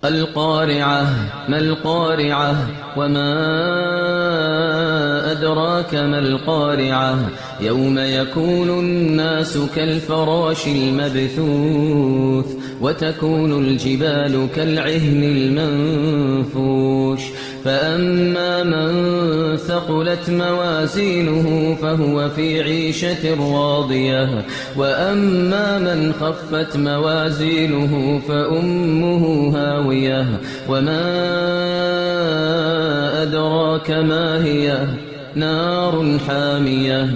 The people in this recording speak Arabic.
القارعة ما القارعة وما أدراك ما القارعة يوم يكون الناس كالفراش المبثوث وتكون الجبال كالعهن المنفوش فأما من ثقلت موازينه فهو في عيشة راضية وأما من خفت موازينه فأمه هاوية وما أدراك ما هي نار حامية